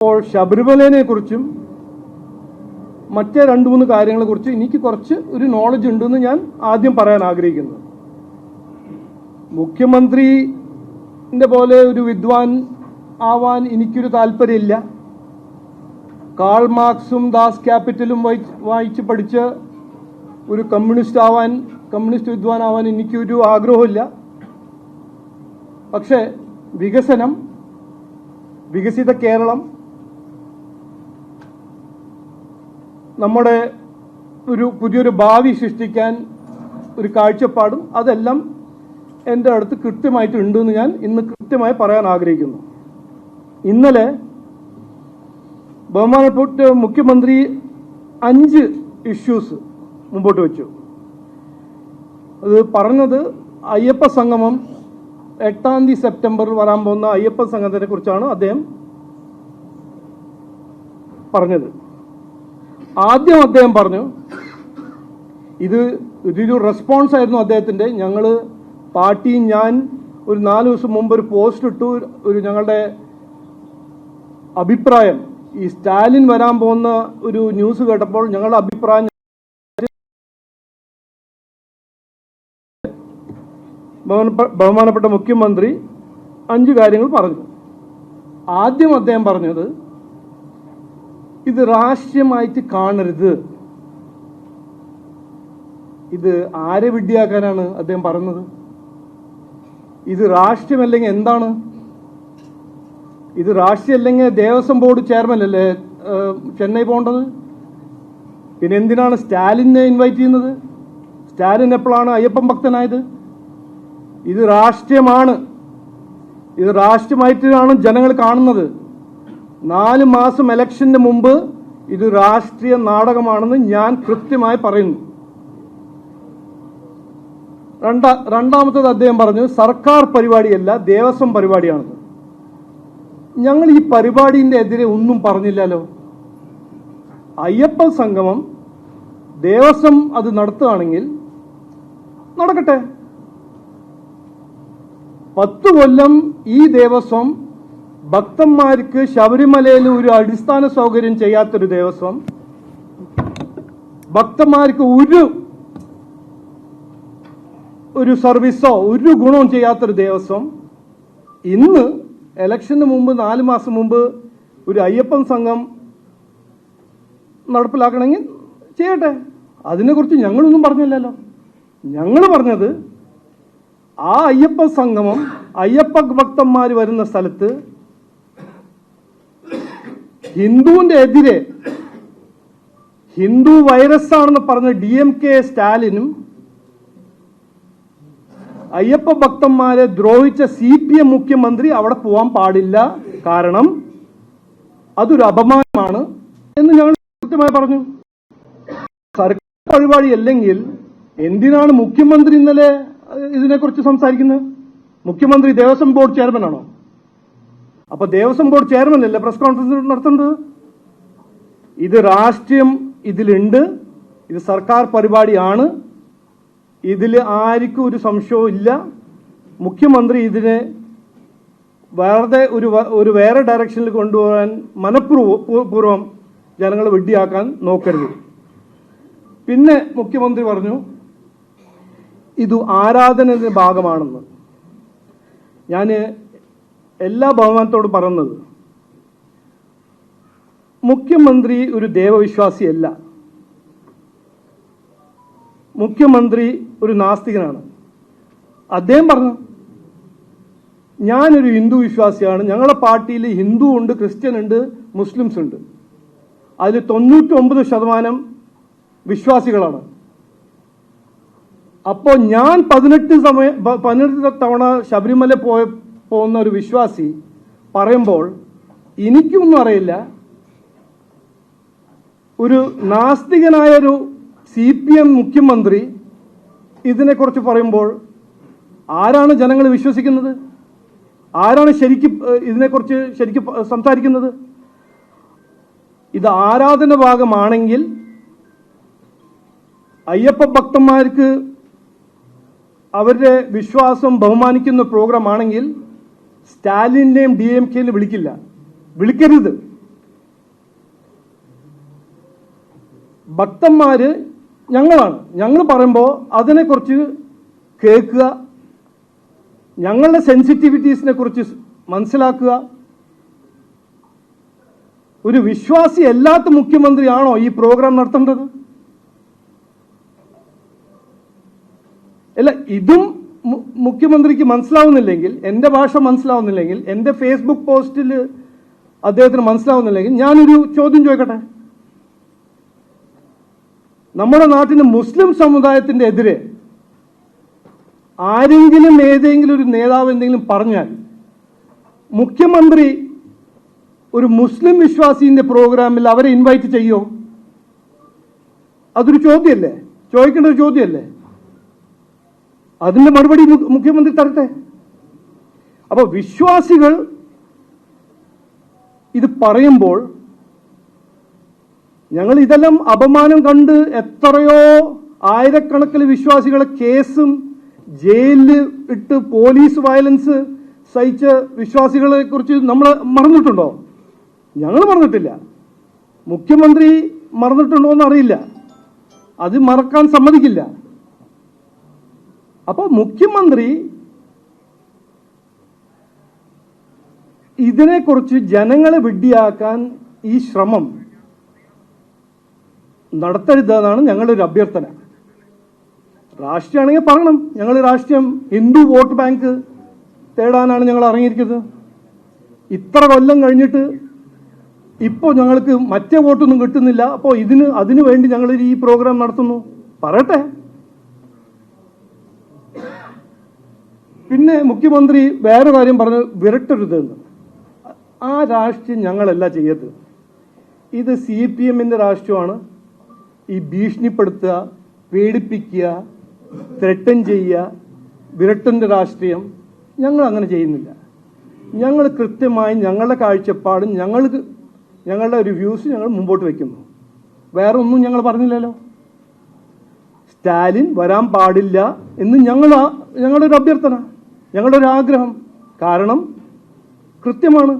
അപ്പോൾ ശബരിമലയെ കുറിച്ചും മറ്റേ 2-3 കാര്യങ്ങളെ കുറിച്ച് എനിക്ക് കുറച്ച് ഒരു നോളജ് ഉണ്ടെന്ന് ഞാൻ ആദ്യം പറയാൻ ആഗ്രഹിക്കുന്നു. മുഖ്യമന്ത്രിന്റെ പോലെ ഒരു വിദ്വാൻ ആവാൻ എനിക്കൊരു താല്പര്യമില്ല. കാൾ മാർക്സും ദാസ് ക്യാപിറ്റലും വായിച്ച് പഠിച്ച് ഒരു കമ്മ്യൂണിസ്റ്റ് വിദ്വാൻ ആവാൻ എനിക്കൊരു ആഗ്രഹമില്ല. പക്ഷേ വികസനം, വികസിത കേരളം, നമ്മുടെ ഒരു പുതിയൊരു ഭാവി സൃഷ്ടിക്കാൻ ഒരു കാഴ്ചപ്പാടും അതെല്ലാം എൻ്റെ അടുത്ത് കൃത്യമായിട്ടുണ്ടെന്ന് ഞാൻ ഇന്ന് കൃത്യമായി പറയാൻ ആഗ്രഹിക്കുന്നു. ഇന്നലെ ബഹുമാനപ്പെട്ട മുഖ്യമന്ത്രി 5 ഇഷ്യൂസ് മുമ്പോട്ട് വെച്ചു. അത് പറഞ്ഞത് അയ്യപ്പ സംഗമം 8 സെപ്റ്റംബറിൽ വരാൻ പോകുന്ന അയ്യപ്പ സംഗമത്തെ കുറിച്ചാണ് അദ്ദേഹം പറഞ്ഞത്. ആദ്യം അദ്ദേഹം പറഞ്ഞു, ഇതൊരു റെസ്പോൺസ് ആയിരുന്നു അദ്ദേഹത്തിന്റെ. ഞങ്ങൾ പാർട്ടി, ഞാൻ ഒരു 4 ദിവസം മുമ്പ് ഒരു പോസ്റ്റ് ഇട്ടു. ഞങ്ങളുടെ അഭിപ്രായം, ഈ സ്റ്റാലിൻ വരാൻ പോകുന്ന ഒരു ന്യൂസ് കേട്ടപ്പോൾ ഞങ്ങളുടെ അഭിപ്രായം ബഹുമാനപ്പെട്ട മുഖ്യമന്ത്രി 5 കാര്യങ്ങൾ പറഞ്ഞു. ആദ്യം അദ്ദേഹം പറഞ്ഞത്, ഇത് രാഷ്ട്രീയമായിട്ട് കാണരുത്. ഇത് ആരെ വിഡ്ഢിയാക്കാനാണ് അദ്ദേഹം പറഞ്ഞത്? ഇത് രാഷ്ട്രീയമല്ലെങ്കിൽ എന്താണ്? ഇത് രാഷ്ട്രീയമല്ലെങ്കിൽ ദേവസ്വം ബോർഡ് ചെയർമാൻ അല്ലേ ചെന്നൈ പോകേണ്ടത്? പിന്നെ എന്തിനാണ് സ്റ്റാലിനെ ഇൻവൈറ്റ് ചെയ്യുന്നത്? സ്റ്റാലിൻ എപ്പോഴാണ് അയ്യപ്പൻ ഭക്തനായത്? ഇത് രാഷ്ട്രീയമാണ്. ഇത് രാഷ്ട്രീയമായിട്ടാണ് ജനങ്ങൾ കാണുന്നത്. 4 മാസം ഇലക്ഷന് മുമ്പ് ഇത് രാഷ്ട്രീയ നാടകമാണെന്ന് ഞാൻ കൃത്യമായി പറയുന്നു. രണ്ടാമത്തത് അദ്ദേഹം പറഞ്ഞു, സർക്കാർ പരിപാടിയല്ല, ദേവസ്വം പരിപാടിയാണെന്ന്. ഞങ്ങൾ ഈ പരിപാടിന്റെ എതിരെ ഒന്നും പറഞ്ഞില്ലല്ലോ. അയ്യപ്പ സംഗമം ദേവസ്വം അത് നടത്തുകയാണെങ്കിൽ നടക്കട്ടെ. 10 കൊല്ലം ഈ ദേവസ്വം ഭക്തന്മാർക്ക് ശബരിമലയിൽ ഒരു അടിസ്ഥാന സൗകര്യം ചെയ്യാത്തൊരു ദേവസ്വം, ഭക്തന്മാർക്ക് ഒരു സർവീസോ ഒരു ഗുണവും ചെയ്യാത്തൊരു ദേവസ്വം ഇന്ന് ഇലക്ഷന് മുമ്പ് 4 മാസം മുമ്പ് ഒരു അയ്യപ്പൻ സംഘം നടപ്പിലാക്കണമെങ്കിൽ ചെയ്യട്ടെ. അതിനെക്കുറിച്ച് ഞങ്ങളൊന്നും പറഞ്ഞില്ലല്ലോ. ഞങ്ങൾ പറഞ്ഞത്, ആ അയ്യപ്പ സംഗമം അയ്യപ്പ ഭക്തന്മാർ വരുന്ന സ്ഥലത്ത് ഹിന്ദുവിന്റെ എതിരെ ഹിന്ദു വൈറസ് ആണെന്ന് പറഞ്ഞ DMK സ്റ്റാലിനും അയ്യപ്പ ഭക്തന്മാരെ ദ്രോഹിച്ച CPM മുഖ്യമന്ത്രി അവിടെ പോവാൻ പാടില്ല. കാരണം അതൊരു അപമാനമാണ് എന്ന് ഞങ്ങൾ കൃത്യമായി പറഞ്ഞു. സർക്കാർ പരിപാടി അല്ലെങ്കിൽ എന്തിനാണ് മുഖ്യമന്ത്രി ഇന്നലെ ഇതിനെക്കുറിച്ച് സംസാരിക്കുന്നത്? മുഖ്യമന്ത്രി ദേവസ്വം ബോർഡ് ചെയർമാൻ ആണോ? അപ്പൊ ദേവസ്വം ബോർഡ് ചെയർമാൻ അല്ലേ പ്രസ് കോൺഫറൻസ് നടത്തേണ്ടത്? ഇത് രാഷ്ട്രീയം ഇതിലുണ്ട്. ഇത് സർക്കാർ പരിപാടിയാണ്. ഇതിൽ ആർക്കും ഒരു സംശയവും ഇല്ല. മുഖ്യമന്ത്രി ഇതിനെ വെറുതെ ഒരു വേറെ ഡയറക്ഷനിൽ കൊണ്ടുപോകാൻ മനഃപൂർവ്വം ജനങ്ങളെ വെഡ്ഡിയാക്കാൻ നോക്കരുത്. പിന്നെ മുഖ്യമന്ത്രി പറഞ്ഞു, ഇത് ആരാധനയുടെ ഭാഗമാണെന്ന്. ഞാൻ എല്ലാ ബഹുമാനത്തോടും പറയുന്നത്, മുഖ്യമന്ത്രി ഒരു ദൈവവിശ്വാസിയല്ല. മുഖ്യമന്ത്രി ഒരു നാസ്തികനാണ്. അദ്ദേഹം പറഞ്ഞു, ഞാനൊരു ഹിന്ദു വിശ്വാസിയാണ്. ഞങ്ങളുടെ പാർട്ടിയിൽ ഹിന്ദു ഉണ്ട്, ക്രിസ്ത്യൻ ഉണ്ട്, മുസ്ലിംസ് ഉണ്ട്. അതിൽ 99% വിശ്വാസികളാണ്. അപ്പോൾ ഞാൻ 18 തവണ ശബരിമല പോകുന്ന ഒരു വിശ്വാസി പറയുമ്പോൾ എനിക്കൊന്നും അറിയില്ല. ഒരു നാസ്തികനായൊരു CPM മുഖ്യമന്ത്രി ഇതിനെക്കുറിച്ച് പറയുമ്പോൾ ആരാണ് ജനങ്ങൾ വിശ്വസിക്കുന്നത്? ആരാണ് ഇതിനെക്കുറിച്ച് ശരിക്കും സംസാരിക്കുന്നത്? ഇത് ആരാധന ഭാഗമാണെങ്കിൽ, അയ്യപ്പ ഭക്തന്മാർക്ക് അവരുടെ വിശ്വാസം ബഹുമാനിക്കുന്ന പ്രോഗ്രാം ആണെങ്കിൽ സ്റ്റാലിനെയും DMKയും വിളിക്കരുത്. ഭക്തന്മാര് ഞങ്ങളാണ്. ഞങ്ങൾ പറയുമ്പോൾ അതിനെക്കുറിച്ച് കേൾക്കുക, ഞങ്ങളുടെ സെൻസിറ്റിവിറ്റീസിനെ കുറിച്ച് മനസ്സിലാക്കുക. ഒരു വിശ്വാസി അല്ലാത്ത മുഖ്യമന്ത്രിയാണോ ഈ പ്രോഗ്രാം നടത്തേണ്ടത്? അല്ല, ഇതും മുഖ്യമന്ത്രിക്ക് മനസ്സിലാവുന്നില്ലെങ്കിൽ, എൻ്റെ ഭാഷ മനസ്സിലാവുന്നില്ലെങ്കിൽ, എൻ്റെ ഫേസ്ബുക്ക് പോസ്റ്റിൽ അദ്ദേഹത്തിന് മനസ്സിലാവുന്നില്ലെങ്കിൽ ഞാനൊരു ചോദ്യം ചോദിക്കട്ടെ. നമ്മുടെ നാട്ടിന് മുസ്ലിം സമുദായത്തിൻ്റെ എതിരെ ആരെങ്കിലും ഏതെങ്കിലും ഒരു നേതാവ് എന്തെങ്കിലും പറഞ്ഞാൽ മുഖ്യമന്ത്രി ഒരു മുസ്ലിം വിശ്വാസിന്റെ പ്രോഗ്രാമിൽ അവരെ ഇൻവൈറ്റ് ചെയ്യോ? അതൊരു ചോദ്യമല്ലേ, ചോദിക്കേണ്ട ഒരു ചോദ്യമല്ലേ? അതിന്റെ മറുപടി മുഖ്യമന്ത്രി തരട്ടെ. അപ്പൊ വിശ്വാസികൾ ഇത് പറയുമ്പോൾ ഞങ്ങൾ ഇതെല്ലാം അപമാനം കണ്ട് എത്രയോ ആയിരക്കണക്കിന് വിശ്വാസികളെ കേസും ജയിലിൽ ഇട്ട് പോലീസ് വയലൻസ് സഹിച്ച വിശ്വാസികളെ കുറിച്ച് നമ്മൾ മറന്നിട്ടുണ്ടോ? ഞങ്ങൾ മറന്നിട്ടില്ല. മുഖ്യമന്ത്രി മറന്നിട്ടുണ്ടോ എന്നറിയില്ല. അത് മറക്കാൻ സമ്മതിക്കില്ല. അപ്പോൾ മുഖ്യമന്ത്രി ഇതിനെക്കുറിച്ച് ജനങ്ങളെ വിഡ്ഢിയാക്കാൻ ഈ ശ്രമം നടത്തരുതെന്നാണ് ഞങ്ങളുടെ ഒരു അഭ്യർത്ഥന. രാഷ്ട്രീയമാണെങ്കിൽ പറയണം, ഞങ്ങൾ രാഷ്ട്രീയം ഹിന്ദു വോട്ട് ബാങ്ക് തേടാനാണ് ഞങ്ങൾ ഇറങ്ങിയിരിക്കുന്നത്. ഇത്ര കൊല്ലം കഴിഞ്ഞിട്ട് ഇപ്പോൾ ഞങ്ങൾക്ക് മറ്റേ വോട്ടൊന്നും കിട്ടുന്നില്ല. അപ്പോൾ അതിനു വേണ്ടി ഞങ്ങൾ ഈ പ്രോഗ്രാം നടത്തുന്നു. പറയട്ടെ. പിന്നെ മുഖ്യമന്ത്രി വേറെ കാര്യം പറഞ്ഞ് വിരട്ടരുതെന്ന്. ആ രാഷ്ട്രീയം ഞങ്ങളല്ല ചെയ്യരുത്. ഇത് CPMന്റെ രാഷ്ട്രീയമാണ്. ഈ ഭീഷണിപ്പെടുത്തുക, പേടിപ്പിക്കുക, ത്രെട്ടൻ ചെയ്യുക, വിരട്ടന്റെ രാഷ്ട്രീയം ഞങ്ങൾ അങ്ങനെ ചെയ്യുന്നില്ല. ഞങ്ങൾ കൃത്യമായി ഞങ്ങളുടെ കാഴ്ചപ്പാടും ഞങ്ങളുടെ ഒരു വ്യൂസ് ഞങ്ങൾ മുമ്പോട്ട് വയ്ക്കുന്നു. വേറെ ഒന്നും ഞങ്ങൾ പറഞ്ഞില്ലല്ലോ. സ്റ്റാലിൻ വരാൻ പാടില്ല എന്ന് ഞങ്ങളുടെ ഒരു അഭ്യർത്ഥന, ഞങ്ങളുടെ ഒരു ആഗ്രഹം. കാരണം കൃത്യമാണ്,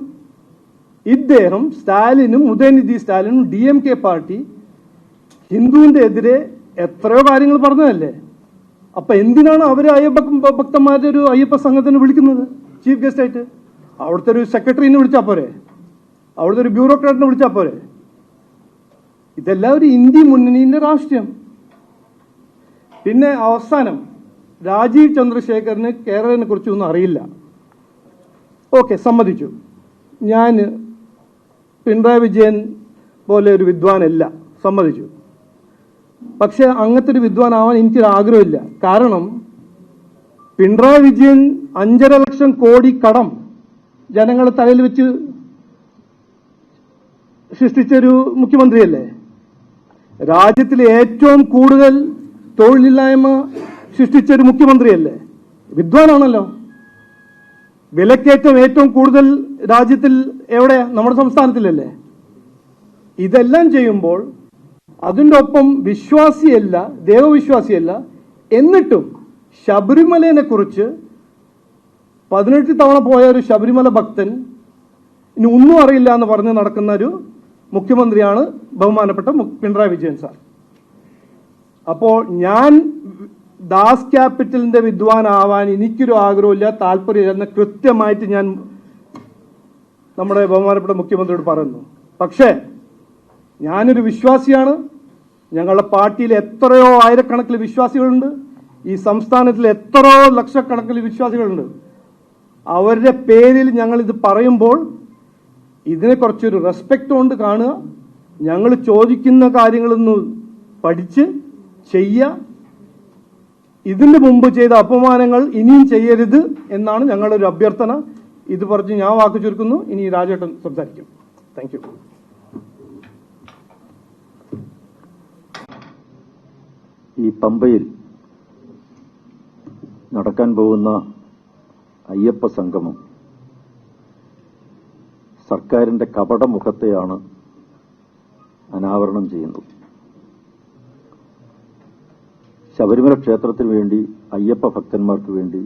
ഇദ്ദേഹം സ്റ്റാലിനും ഉദയനിധി സ്റ്റാലിനും DMK പാർട്ടി ഹിന്ദുവിന്റെ എതിരെ എത്രയോ കാര്യങ്ങൾ പറഞ്ഞതല്ലേ. അപ്പൊ എന്തിനാണ് അവര് ഭക്തന്മാരുടെ ഒരു അയ്യപ്പ സംഘത്തിന് വിളിക്കുന്നത് ചീഫ് ഗസ്റ്റ് ആയിട്ട്? അവിടുത്തെ ഒരു സെക്രട്ടറിനെ വിളിച്ചാൽ പോരെ? അവിടുത്തെ ഒരു ബ്യൂറോക്രാറ്റിനെ വിളിച്ചാൽ പോരെ? ഇതെല്ലാം ഒരു ഇന്ത്യ മുന്നണിന്റെ രാഷ്ട്രീയം. പിന്നെ അവസാനം, രാജീവ് ചന്ദ്രശേഖറിന് കേരളത്തിനെ കുറിച്ചൊന്നും അറിയില്ല. ഓക്കെ, സമ്മതിച്ചു. ഞാൻ പിണറായി വിജയൻ പോലെ ഒരു വിദ്വാനല്ല, സമ്മതിച്ചു. പക്ഷെ അങ്ങനത്തെ ഒരു വിദ്വാനാവാൻ എനിക്കൊരു ആഗ്രഹമില്ല. കാരണം പിണറായി വിജയൻ 5.5 ലക്ഷം കോടി കടം ജനങ്ങളെ തലയിൽ വെച്ച് സൃഷ്ടിച്ചൊരു മുഖ്യമന്ത്രിയല്ലേ. രാജ്യത്തിലെ ഏറ്റവും കൂടുതൽ തൊഴിലില്ലായ്മ സൃഷ്ടിച്ചൊരു മുഖ്യമന്ത്രിയല്ലേ. വിദ്വാനാണല്ലോ. വിലക്കയറ്റം ഏറ്റവും കൂടുതൽ രാജ്യത്തിൽ എവിടെയാ? നമ്മുടെ സംസ്ഥാനത്തിലല്ലേ. ഇതെല്ലാം ചെയ്യുമ്പോൾ അതിൻ്റെ ഒപ്പം വിശ്വാസിയല്ല, ദേവവിശ്വാസിയല്ല, എന്നിട്ടും ശബരിമലയെ കുറിച്ച് 18 തവണ പോയ ഒരു ശബരിമല ഭക്തൻ ഇനി ഒന്നും അറിയില്ല എന്ന് പറഞ്ഞ് നടക്കുന്ന ഒരു മുഖ്യമന്ത്രിയാണ് ബഹുമാനപ്പെട്ട പിണറായി വിജയൻ സാർ. അപ്പോൾ ഞാൻ ദാസ് ക്യാപിറ്റലിന്റെ വിദ്വാനാവാൻ എനിക്കൊരു ആഗ്രഹമില്ല, താല്പര്യമില്ല എന്ന് കൃത്യമായിട്ട് ഞാൻ നമ്മുടെ ബഹുമാനപ്പെട്ട മുഖ്യമന്ത്രിയോട് പറയുന്നു. പക്ഷേ ഞാനൊരു വിശ്വാസിയാണ്. ഞങ്ങളുടെ പാർട്ടിയിൽ എത്രയോ ആയിരക്കണക്കിന് വിശ്വാസികളുണ്ട്. ഈ സംസ്ഥാനത്തിൽ എത്രയോ ലക്ഷക്കണക്കിന് വിശ്വാസികളുണ്ട്. അവരുടെ പേരിൽ ഞങ്ങളിത് പറയുമ്പോൾ ഇതിനെക്കുറിച്ചൊരു റെസ്പെക്റ്റ് കൊണ്ട് കാണുക. ഞങ്ങൾ ചോദിക്കുന്ന കാര്യങ്ങളൊന്ന് പഠിച്ച് ചെയ്യുക. ഇതിന് മുമ്പ് ചെയ്ത അപമാനങ്ങൾ ഇനിയും ചെയ്യരുത് എന്നാണ് ഞങ്ങളുടെ ഒരു അഭ്യർത്ഥന. ഇത് പറഞ്ഞ് ഞാൻ വാക്ക് ചുരുക്കുന്നു. ഇനി രാജേട്ടൻ സംസാരിക്കും. Thank you. ഈ പമ്പയിൽ നടക്കാൻ പോകുന്ന അയ്യപ്പ സംഗമം സർക്കാരിന്റെ കപടമുഖത്തെയാണ് അനാവരണം ചെയ്യുന്നത്. ശബരിമല ക്ഷേത്രത്തിന് വേണ്ടി, അയ്യപ്പ ഭക്തന്മാർക്ക് വേണ്ടി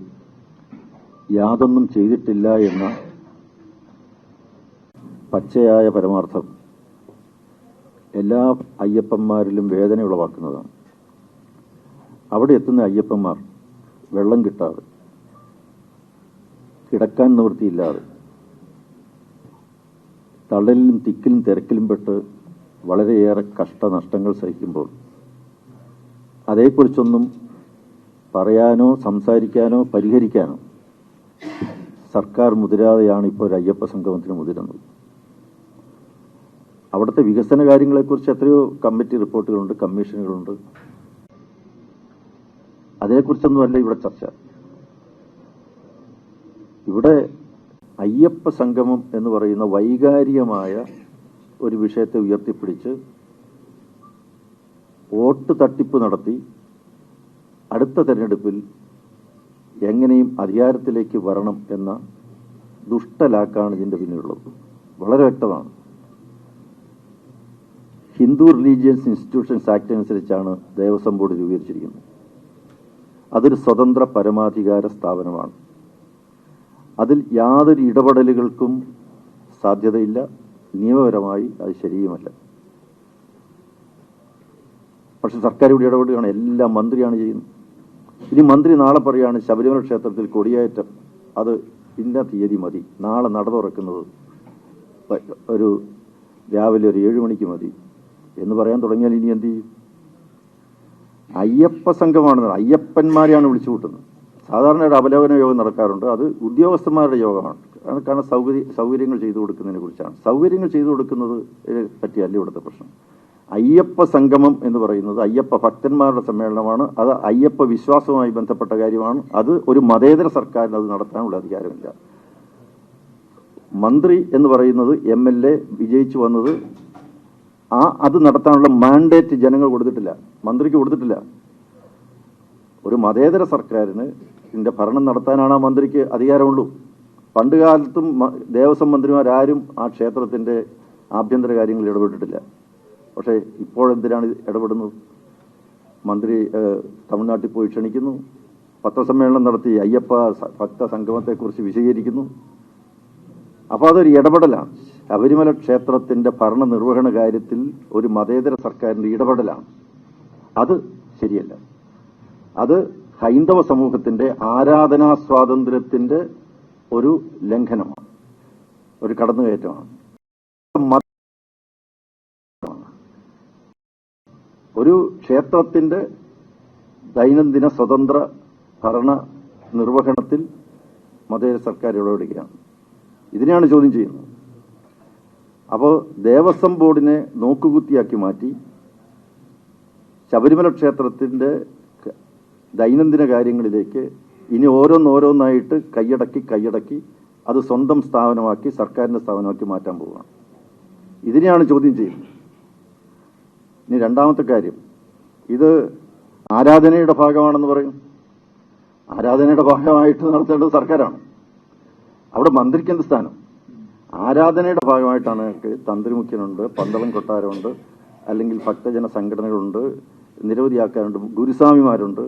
യാതൊന്നും ചെയ്തിട്ടില്ല എന്ന പച്ചയായ പരമാർത്ഥം എല്ലാ അയ്യപ്പന്മാരിലും വേദന ഉളവാക്കുന്നതാണ്. അവിടെ എത്തുന്ന അയ്യപ്പന്മാർ വെള്ളം കിട്ടാതെ, കിടക്കാൻ നിവൃത്തിയില്ലാതെ, തള്ളലിലും തിക്കിലും തിരക്കിലും പെട്ട് വളരെയേറെ കഷ്ടനഷ്ടങ്ങൾ സഹിക്കുമ്പോൾ അതേക്കുറിച്ചൊന്നും പറയാനോ സംസാരിക്കാനോ പരിഹരിക്കാനോ സർക്കാർ മുതിരാതെയാണ് ഇപ്പോൾ ഒരു അയ്യപ്പ സംഗമത്തിന് മുതിരുന്നത്. അവിടുത്തെ വികസന കാര്യങ്ങളെക്കുറിച്ച് എത്രയോ കമ്മിറ്റി റിപ്പോർട്ടുകളുണ്ട്, കമ്മീഷനുകളുണ്ട്. അതിനെക്കുറിച്ചൊന്നുമല്ല ഇവിടെ ചർച്ച. ഇവിടെ അയ്യപ്പ സംഗമം എന്ന് പറയുന്ന വൈകാരികമായ ഒരു വിഷയത്തെ ഉയർത്തിപ്പിടിച്ച് വോട്ട് തട്ടിപ്പ് നടത്തി അടുത്ത തെരഞ്ഞെടുപ്പിൽ എങ്ങനെയും അധികാരത്തിലേക്ക് വരണം എന്ന ദുഷ്ടലാക്കാണ് ഇതിന്റെ പിന്നിലുള്ളത്. വളരെ വ്യക്തമാണ്. ഹിന്ദു റിലീജിയസ് ഇൻസ്റ്റിറ്റ്യൂഷൻസ് ആക്ട് അനുസരിച്ചാണ് ദേവസ്വം ബോർഡ് രൂപീകരിച്ചിരിക്കുന്നത്. അതൊരു സ്വതന്ത്ര പരമാധികാര സ്ഥാപനമാണ്. അതിൽ യാതൊരു ഇടപെടലുകൾക്കും സാധ്യതയില്ല. നിയമപരമായി അത് ശരിയുമല്ല. പക്ഷെ സർക്കാർ ഇവിടെ ഇടപെടുകയാണ്. എല്ലാം മന്ത്രിയാണ് ചെയ്യുന്നത്. ഇനി മന്ത്രി നാളെ പറയുകയാണ് ശബരിമല ക്ഷേത്രത്തിൽ കൊടിയേറ്റം അത് ഇന്ന തീയതി മതി, നാളെ നട തുറക്കുന്നത് ഒരു രാവിലെ ഒരു 7 മണിക്ക് മതി എന്ന് പറയാൻ തുടങ്ങിയാൽ ഇനി എന്ത് ചെയ്യും? അയ്യപ്പ സംഘമാണെന്ന് അയ്യപ്പന്മാരെയാണ് വിളിച്ചു കൂട്ടുന്നത്. സാധാരണ ഒരു അവലോകന യോഗം നടക്കാറുണ്ട്. അത് ഉദ്യോഗസ്ഥന്മാരുടെ യോഗമാണ്. കാരണം സൗകര്യങ്ങൾ ചെയ്തു കൊടുക്കുന്നതിനെ കുറിച്ചാണ്. സൗകര്യങ്ങൾ ചെയ്തു കൊടുക്കുന്നത് പറ്റിയല്ല ഇവിടുത്തെ പ്രശ്നം. അയ്യപ്പ സംഗമം എന്ന് പറയുന്നത് അയ്യപ്പ ഭക്തന്മാരുടെ സമ്മേളനമാണ്. അത് അയ്യപ്പ വിശ്വാസവുമായി ബന്ധപ്പെട്ട കാര്യമാണ്. അത് ഒരു മതേതര സർക്കാരിന് അത് നടത്താനുള്ള അധികാരമില്ല. മന്ത്രി എന്ന് പറയുന്നത് MLA വിജയിച്ചു വന്നത് അത് നടത്താനുള്ള മാൻഡേറ്റ് ജനങ്ങൾ കൊടുത്തിട്ടില്ല, മന്ത്രിക്ക് കൊടുത്തിട്ടില്ല. ഒരു മതേതര സർക്കാരിന് ഇതിന്റെ ഭരണം നടത്താനാണ് ആ മന്ത്രിക്ക് അധികാരമുള്ളൂ. പണ്ട് കാലത്തും ദേവസ്വം മന്ത്രിമാരാരും ആ ക്ഷേത്രത്തിന്റെ ആഭ്യന്തര കാര്യങ്ങളിൽ ഇടപെട്ടിട്ടില്ല. പക്ഷേ ഇപ്പോഴെന്തിനാണ് ഇടപെടുന്നത്? മന്ത്രി തമിഴ്നാട്ടിൽ പോയി ക്ഷണിക്കുന്നു, പത്രസമ്മേളനം നടത്തി അയ്യപ്പ ഭക്ത സംഗമത്തെക്കുറിച്ച് വിശദീകരിക്കുന്നു. അപ്പോൾ അതൊരു ഇടപെടലാണ്. ശബരിമല ക്ഷേത്രത്തിന്റെ ഭരണ നിർവഹണ കാര്യത്തിൽ ഒരു മതേതര സർക്കാരിന്റെ ഇടപെടലാണ്. അത് ശരിയല്ല. അത് ഹൈന്ദവ സമൂഹത്തിന്റെ ആരാധനാ സ്വാതന്ത്ര്യത്തിന്റെ ഒരു ലംഘനമാണ്, ഒരു കടന്നുകയറ്റമാണ്. ഒരു ക്ഷേത്രത്തിന്റെ ദൈനംദിന സ്വതന്ത്ര ഭരണ നിർവഹണത്തിൽ മതേതര സർക്കാർ ഇടപെടുകയാണ്. ഇതിനെയാണ് ചോദ്യം ചെയ്യുന്നത്. അപ്പോൾ ദേവസ്വം ബോർഡിനെ നോക്കുകുത്തിയാക്കി മാറ്റി ശബരിമല ക്ഷേത്രത്തിന്റെ ദൈനംദിന കാര്യങ്ങളിലേക്ക് ഇനി ഓരോന്നോരോന്നായിട്ട് കൈയടക്കി അത് സ്വന്തം സ്ഥാപനമാക്കി, സർക്കാരിന്റെ സ്ഥാപനമാക്കി മാറ്റാൻ പോവുകയാണ്. ഇതിനെയാണ് ചോദ്യം ചെയ്യുന്നത്. ഇനി രണ്ടാമത്തെ കാര്യം, ഇത് ആരാധനയുടെ ഭാഗമാണെന്ന് പറയും. ആരാധനയുടെ ഭാഗമായിട്ട് നടത്തേണ്ടത് സർക്കാരാണ്. അവിടെ മന്ത്രിക്ക് എന്ത് സ്ഥാനം? ആരാധനയുടെ ഭാഗമായിട്ടാണ് തന്ത്രിമുഖ്യനുണ്ട്, പന്തളം കൊട്ടാരമുണ്ട്, അല്ലെങ്കിൽ ഭക്തജന സംഘടനകളുണ്ട്, നിരവധി ആൾക്കാരുണ്ട്, ഗുരുസ്വാമിമാരുണ്ട്,